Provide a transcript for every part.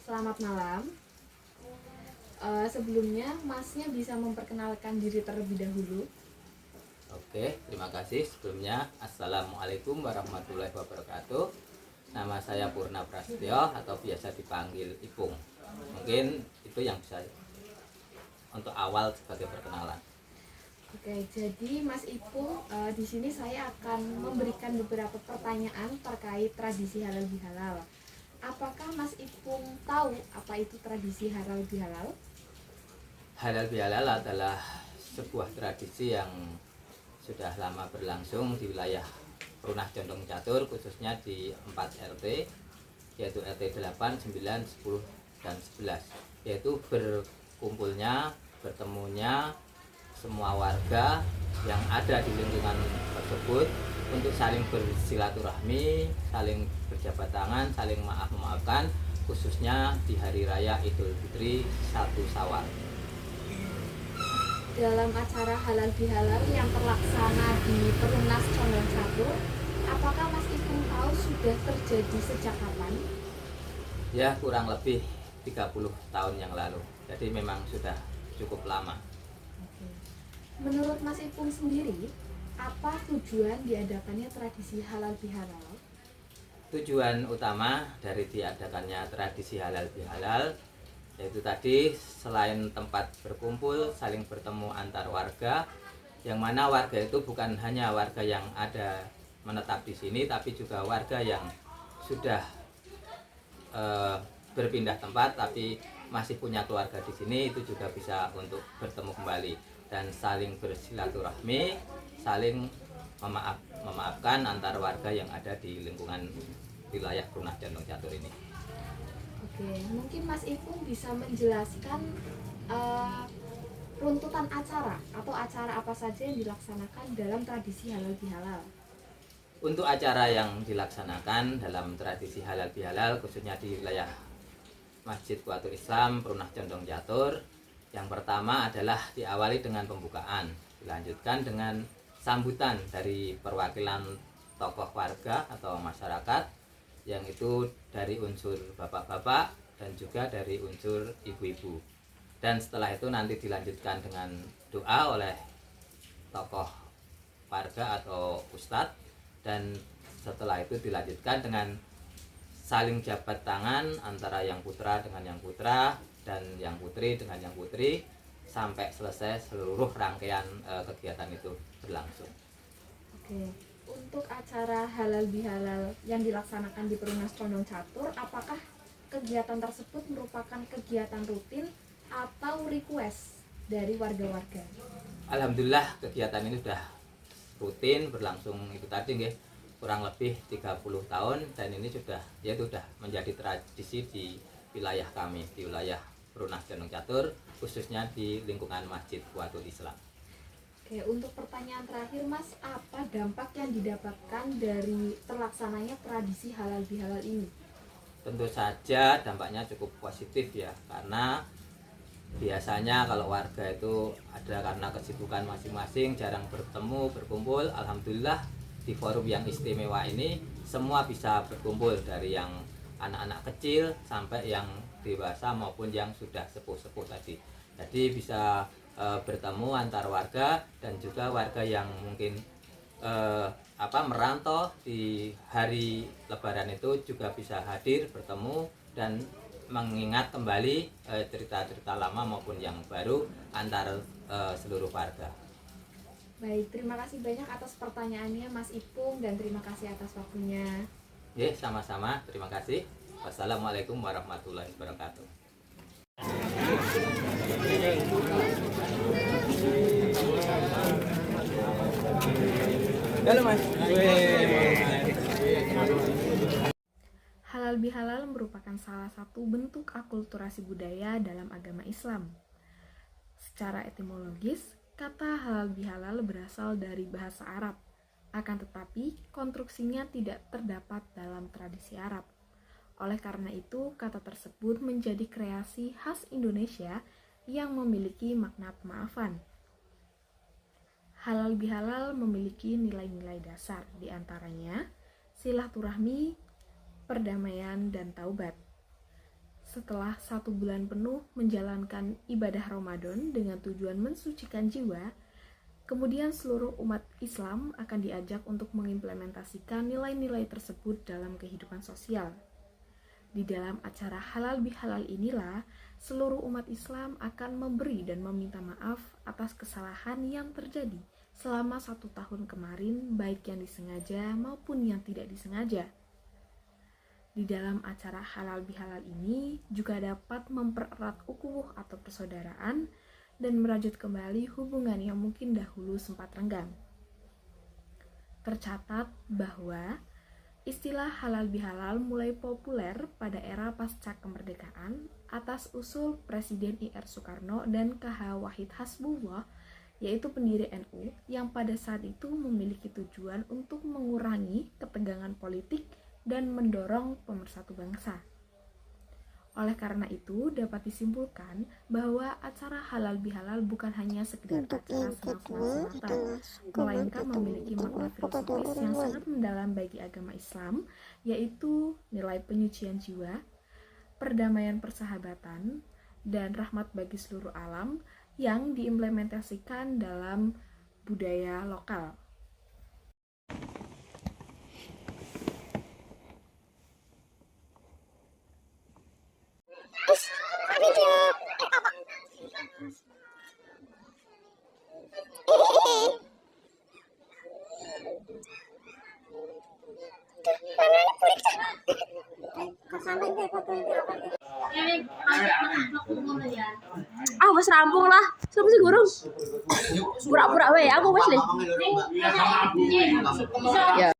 Selamat malam. Sebelumnya Masnya bisa memperkenalkan diri terlebih dahulu. Oke, terima kasih. Sebelumnya, Assalamualaikum warahmatullahi wabarakatuh. Nama saya Purna Prasetyo atau biasa dipanggil Ipung. Mungkin itu yang bisa untuk awal sebagai perkenalan. Oke, jadi Mas Ipung, di sini saya akan memberikan beberapa pertanyaan terkait tradisi halal bihalal. Apakah Mas Ipung tahu apa itu tradisi halal bihalal? Halal bihalal adalah sebuah tradisi yang sudah lama berlangsung di wilayah Perunah Condong Catur, khususnya di 4 RT, yaitu RT 8, 9, 10, dan 11, yaitu berkumpulnya, bertemunya semua warga yang ada di lingkungan tersebut untuk saling bersilaturahmi, saling berjabat tangan, saling maaf-memaafkan, khususnya di Hari Raya Idul Fitri 1 Syawal. Dalam acara halal bihalal yang terlaksana di Perumnas Condong Catur, apakah Mas Ipung tahu sudah terjadi sejak kapan? Ya, kurang lebih 30 tahun yang lalu. Jadi memang sudah cukup lama. Menurut Mas Ipung sendiri, apa tujuan diadakannya tradisi halal bihalal? Tujuan utama dari diadakannya tradisi halal bihalal yaitu tadi, selain tempat berkumpul, saling bertemu antar warga, yang mana warga itu bukan hanya warga yang ada menetap di sini, tapi juga warga yang sudah berpindah tempat tapi masih punya keluarga di sini, itu juga bisa untuk bertemu kembali dan saling bersilaturahmi, saling memaafkan antar warga yang ada di lingkungan wilayah Perunah Condong Catur ini. Oke, mungkin Mas Ipung bisa menjelaskan runtutan acara atau acara apa saja yang dilaksanakan dalam tradisi halal bihalal. Untuk acara yang dilaksanakan dalam tradisi halal bihalal, khususnya di wilayah Masjid Quwwatul Islam Perunah Condong Catur, yang pertama adalah diawali dengan pembukaan, dilanjutkan dengan sambutan dari perwakilan tokoh warga atau masyarakat, yang itu dari unsur bapak-bapak dan juga dari unsur ibu-ibu. Dan setelah itu nanti dilanjutkan dengan doa oleh tokoh warga atau ustadz, dan setelah itu dilanjutkan dengan saling jabat tangan antara yang putra dengan yang putra dan yang putri dengan yang putri sampai selesai seluruh rangkaian kegiatan itu berlangsung. Oke. Untuk acara halal bihalal yang dilaksanakan di Perumnas Condong Catur, apakah kegiatan tersebut merupakan kegiatan rutin atau request dari warga-warga? Alhamdulillah kegiatan ini sudah rutin berlangsung itu tadi nggih, kurang lebih 30 tahun, dan ini sudah menjadi tradisi di wilayah kami, di wilayah Perunah Condong Catur, khususnya di lingkungan Masjid Quwwatul Islam. Oke, untuk pertanyaan terakhir Mas, apa dampak yang didapatkan dari terlaksananya tradisi halal bihalal ini? Tentu saja dampaknya cukup positif ya, karena biasanya kalau warga itu ada karena kesibukan masing-masing, jarang bertemu, berkumpul. Alhamdulillah di forum yang istimewa ini semua bisa berkumpul, dari yang anak-anak kecil sampai yang dewasa maupun yang sudah sepuh-sepuh tadi. Jadi bisa bertemu antar warga, dan juga warga yang mungkin merantau di hari Lebaran itu juga bisa hadir, bertemu, dan mengingat kembali cerita-cerita lama maupun yang baru antar seluruh warga. Baik, terima kasih banyak atas pertanyaannya Mas Ipung, dan terima kasih atas waktunya. Ya, sama-sama, terima kasih. Wassalamualaikum warahmatullahi wabarakatuh. Halo Mas. Halal bihalal merupakan salah satu bentuk akulturasi budaya dalam agama Islam. Secara etimologis, kata halal bihalal berasal dari bahasa Arab. Akan tetapi, konstruksinya tidak terdapat dalam tradisi Arab. Oleh karena itu, kata tersebut menjadi kreasi khas Indonesia yang memiliki makna pemaafan. Halal bihalal memiliki nilai-nilai dasar, di antaranya silaturahmi, perdamaian, dan taubat. Setelah 1 bulan penuh menjalankan ibadah Ramadan dengan tujuan mensucikan jiwa, kemudian seluruh umat Islam akan diajak untuk mengimplementasikan nilai-nilai tersebut dalam kehidupan sosial. Di dalam acara halal bihalal inilah, seluruh umat Islam akan memberi dan meminta maaf atas kesalahan yang terjadi selama 1 tahun kemarin, baik yang disengaja maupun yang tidak disengaja. Di dalam acara halal bihalal ini juga dapat mempererat ukhuwah atau persaudaraan dan merajut kembali hubungan yang mungkin dahulu sempat renggang. Tercatat bahwa istilah halal bihalal mulai populer pada era pasca kemerdekaan atas usul Presiden I.R. Soekarno dan K.H. Wahid Hasbullah, yaitu pendiri NU, yang pada saat itu memiliki tujuan untuk mengurangi ketegangan politik dan mendorong pemersatu bangsa. Oleh karena itu, dapat disimpulkan bahwa acara halal bihalal bukan hanya sekedar acara senang-senang semata, melainkan memiliki makna filosofis yang sangat mendalam bagi agama Islam, yaitu nilai penyucian jiwa, perdamaian persahabatan, dan rahmat bagi seluruh alam yang diimplementasikan dalam budaya lokal. Ah, wis rampung lah. Sopo sih gurung? Pura-pura wae, aku wis le. Ya.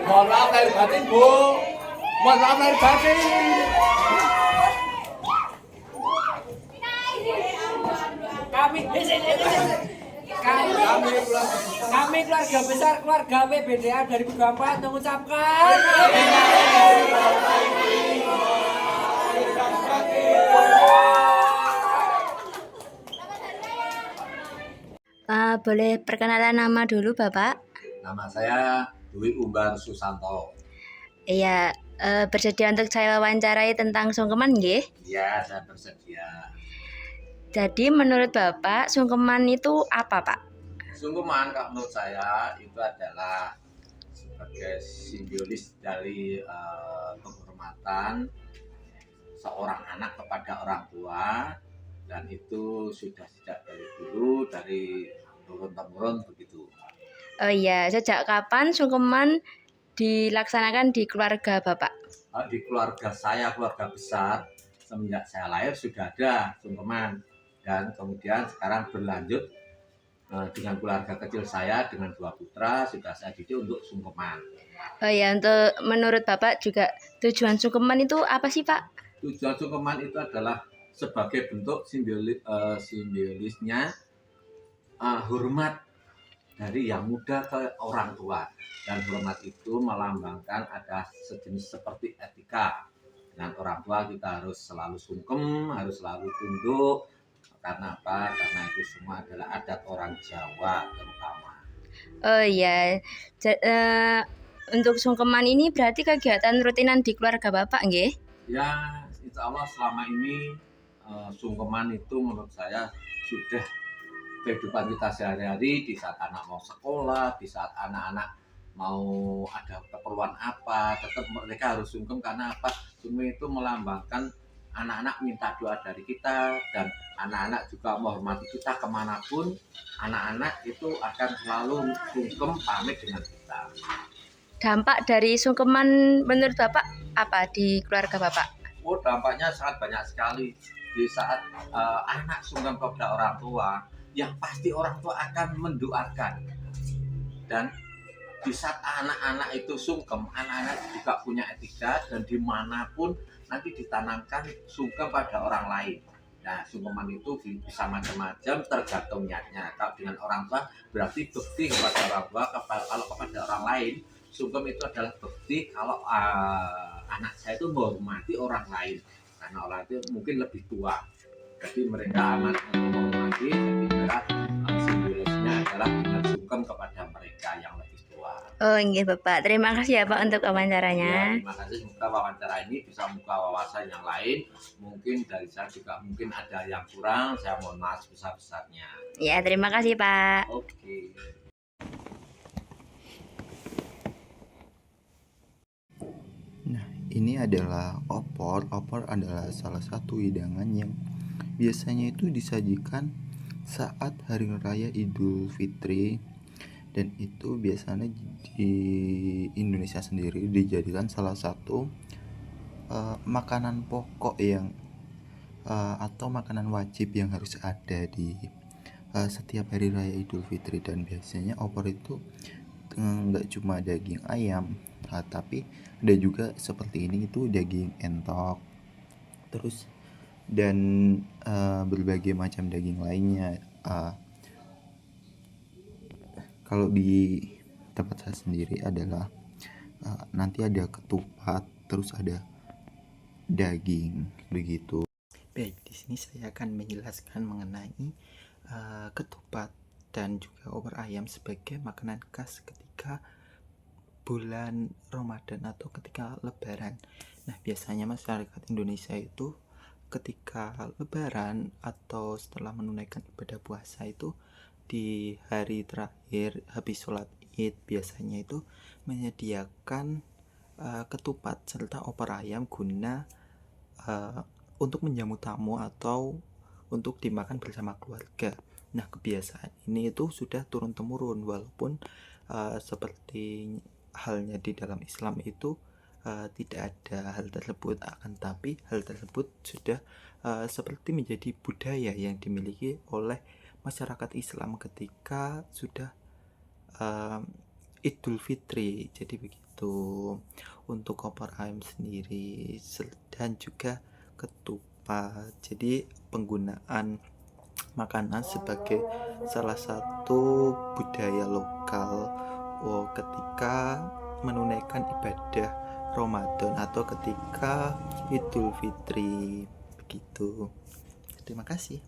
Mohon maaf lahir batin, Bu. Mohon maaf lahir batin. Kami keluarga besar keluarga PBDA 2024 mengucapkan Boleh perkenalan nama dulu, Bapak? Nama saya Dwi Umbar Susanto. Iya, bersedia untuk saya wawancarai tentang sungkeman nggih? Iya, saya bersedia. Jadi menurut Bapak, sungkeman itu apa, Pak? Sungkeman kalau menurut saya itu adalah sebagai simbolis dari penghormatan seorang anak kepada orang tua, dan itu sudah sejak dari dulu, dari turun-temurun begitu. Oh iya, sejak kapan sungkeman dilaksanakan di keluarga Bapak? Di keluarga saya, keluarga besar, semenjak saya lahir sudah ada sungkeman, dan kemudian sekarang berlanjut dengan keluarga kecil saya dengan 2 putra sudah saya didik untuk sungkeman. Oh iya, untuk menurut Bapak juga tujuan sungkeman itu apa sih, Pak? Tujuan sungkeman itu adalah sebagai bentuk simbolisnya hormat dari yang muda ke orang tua, dan hormat itu melambangkan ada sejenis seperti etika Dengan orang tua kita harus selalu sungkem, harus selalu tunduk. Karena apa? Karena itu semua adalah adat orang Jawa terutama. Oh iya, untuk sungkeman ini berarti kegiatan rutinan di keluarga Bapak, nggih? Ya, insya Allah selama ini sungkeman itu menurut saya sudah kehidupan kita sehari-hari. Di saat anak mau sekolah, di saat anak-anak mau ada keperluan apa, tetap mereka harus sungkem. Karena apa? Sungkem itu melambangkan anak-anak minta doa dari kita, dan anak-anak juga menghormati kita kemanapun. Anak-anak itu akan selalu sungkem pamit dengan kita. Dampak dari sungkeman menurut Bapak apa di keluarga Bapak? Oh, dampaknya sangat banyak sekali. Di saat anak sungkem kepada orang tua, yang pasti orang tua akan mendoakan. Dan di saat anak-anak itu sungkem, anak-anak juga punya etika, dan dimanapun nanti ditanamkan sungkem pada orang lain. Nah, sungkeman itu bisa macam-macam tergantung niatnya. Kalau dengan orang tua berarti bekti kepada orang tua. Kalau kepada orang lain, sungkem itu adalah bekti kalau anak saya itu menghormati orang lain, karena orang itu mungkin lebih tua. Jadi mereka amat menghormati, jadi mereka simbolisnya adalah dengan sungkem kepada mereka yang lebih tua. Oh nggih Bapak, terima kasih ya Pak untuk Ya, wawancaranya. terima kasih. Semoga wawancara ini bisa membuka wawasan yang lain. Mungkin dari saya juga mungkin ada yang kurang, saya mohon maaf sebesar-besarnya. Ya, terima kasih Pak. Oke. Nah, ini adalah opor. Opor adalah salah satu hidangan yang biasanya itu disajikan saat hari raya Idul Fitri, dan itu biasanya di Indonesia sendiri dijadikan salah satu makanan pokok yang atau makanan wajib yang harus ada di setiap hari raya Idul Fitri. Dan biasanya opor itu nggak cuma daging ayam, tapi ada juga seperti ini itu daging entok, terus dan berbagai macam daging lainnya. Kalau di tempat saya sendiri adalah nanti ada ketupat, terus ada daging begitu. Baik, di sini saya akan menjelaskan mengenai ketupat dan juga opor ayam sebagai makanan khas ketika bulan Ramadan atau ketika Lebaran. Nah, biasanya masyarakat Indonesia itu ketika Lebaran atau setelah menunaikan ibadah puasa itu di hari terakhir habis sholat Id biasanya itu menyediakan ketupat serta opor ayam guna untuk menjamu tamu atau untuk dimakan bersama keluarga. Nah, kebiasaan ini itu sudah turun-temurun, walaupun seperti halnya di dalam Islam itu tidak ada hal tersebut, akan tapi hal tersebut sudah seperti menjadi budaya yang dimiliki oleh masyarakat Islam ketika sudah Idul Fitri. Jadi begitu untuk opor ayam sendiri dan juga ketupat. Jadi penggunaan makanan sebagai salah satu budaya lokal ketika menunaikan ibadah Ramadan atau ketika Idul Fitri begitu. Terima kasih.